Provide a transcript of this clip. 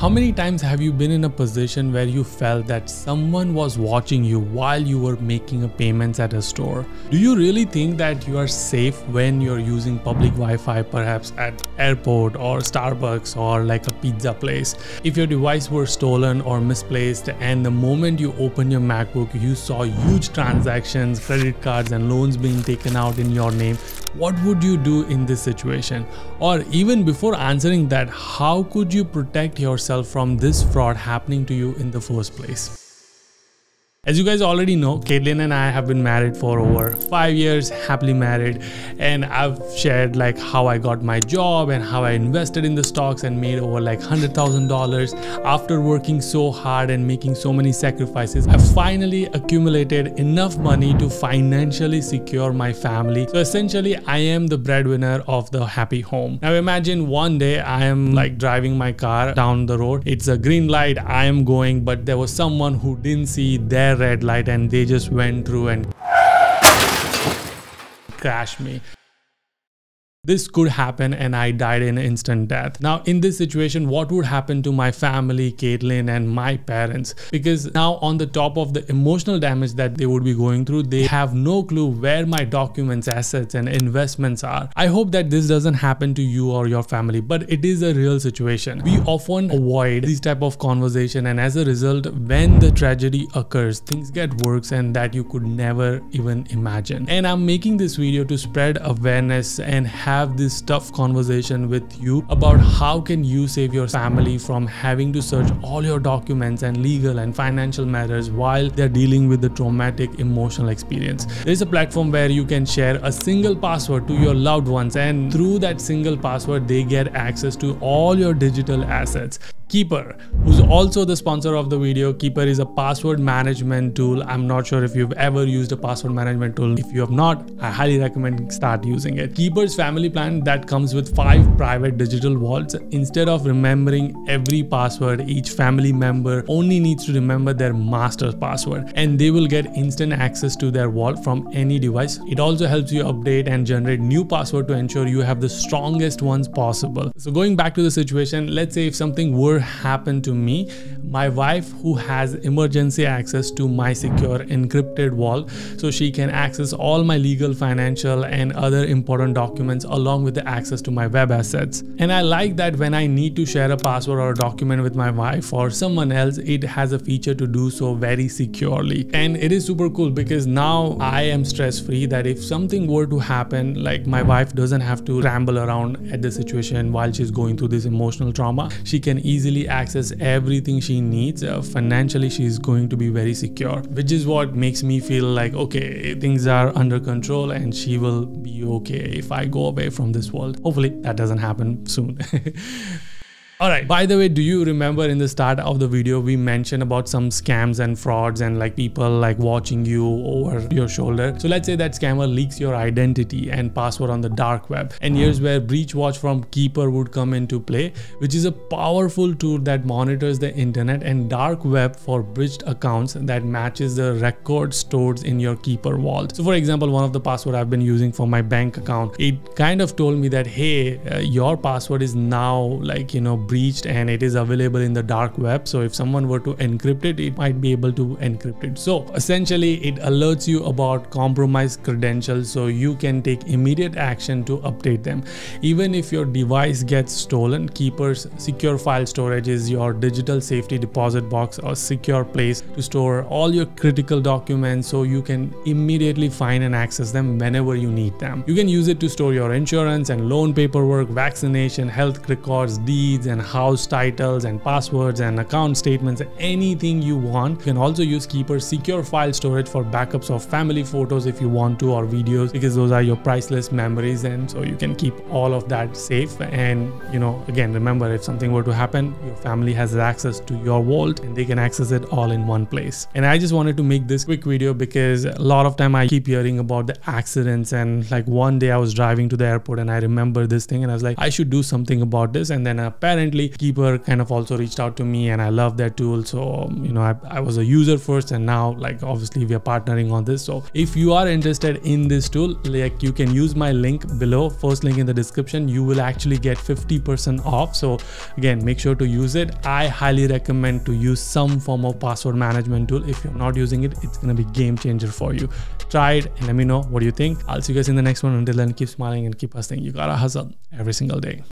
How many times have you been in a position where you felt that someone was watching you while you were making a payments at a store? Do you really think that you are safe when you're using public Wi-Fi, perhaps at airport or Starbucks or like a pizza place? If your device were stolen or misplaced and the moment you open your MacBook, you saw huge transactions, credit cards and loans being taken out in your name, what would you do in this situation? Or even before answering that, how could you protect yourself from this fraud happening to you in the first place? As you guys already know, Caitlin and I have been married for over 5 years, happily married, and I've shared like how I got my job and how I invested in the stocks and made over like $100,000. After working so hard and making so many sacrifices, I finally accumulated enough money to financially secure my family. So essentially, I am the breadwinner of the happy home. Now imagine one day I am like driving my car down the road. It's a green light, I am going, but there was someone who didn't see their red light and they just went through and crashed me. This could happen and I died in instant death. Now in this situation, what would happen to my family, Caitlin and my parents? Because now on the top of the emotional damage that they would be going through, they have no clue where my documents, assets and investments are. I hope that this doesn't happen to you or your family, but it is a real situation. We often avoid these type of conversation, and as a result, when the tragedy occurs, things get worse and that you could never even imagine. And I'm making this video to spread awareness and have this tough conversation with you about how can you save your family from having to search all your documents and legal and financial matters while they're dealing with the traumatic emotional experience. There's a platform where you can share a single password to your loved ones, and through that single password they get access to all your digital assets. Keeper, who's also the sponsor of the video. Keeper is a password management tool. I'm not sure if you've ever used a password management tool. If you have not, I highly recommend start using it. Keeper's family plan that comes with 5 private digital vaults. Instead of remembering every password, each family member only needs to remember their master password and they will get instant access to their vault from any device. It also helps you update and generate new password to ensure you have the strongest ones possible. So going back to the situation, let's say if something were happen to me, my wife who has emergency access to my secure encrypted vault, so she can access all my legal, financial and other important documents along with the access to my web assets. And I like that when I need to share a password or a document with my wife or someone else, it has a feature to do so very securely. And it is super cool because now I am stress free that if something were to happen, like my wife doesn't have to ramble around at the situation while she's going through this emotional trauma. She can easily access everything she needs. Financially, she's going to be very secure, which is what makes me feel like, okay, things are under control and she will be okay if I go away from this world. Hopefully that doesn't happen soon. Alright, by the way, do you remember in the start of the video we mentioned about some scams and frauds and like people like watching you over your shoulder? So let's say that scammer leaks your identity and password on the dark web, and here's where BreachWatch from Keeper would come into play, which is a powerful tool that monitors the internet and dark web for breached accounts that matches the records stored in your Keeper vault. So for example, one of the password I've been using for my bank account, it kind of told me that hey, your password is now like, you know, breached and it is available in the dark web. So if someone were to encrypt it, it might be able to encrypt it. So essentially it alerts you about compromised credentials so you can take immediate action to update them. Even if your device gets stolen, Keeper's secure file storage is your digital safety deposit box or secure place to store all your critical documents so you can immediately find and access them whenever you need them. You can use it to store your insurance and loan paperwork, vaccination, health records, deeds and house titles and passwords and account statements, anything you want. You can also use Keeper's secure file storage for backups of family photos if you want to, or videos, because those are your priceless memories, and so you can keep all of that safe. And you know, again, remember, if something were to happen, your family has access to your vault and they can access it all in one place. And I just wanted to make this quick video because a lot of time I keep hearing about the accidents, and like one day I was driving to the airport and I remember this thing and I was like, I should do something about this. And then a parent recently, Keeper kind of also reached out to me, and I love their tool. So you know, I was a user first, and now like obviously we are partnering on this. So if you are interested in this tool, like you can use my link below, first link in the description. You will actually get 50% off. So again, make sure to use it. I highly recommend to use some form of password management tool. If you're not using it, it's gonna be game changer for you. Try it and let me know what you think. I'll see you guys in the next one. Until then, keep smiling and keep hustling. You gotta hustle every single day.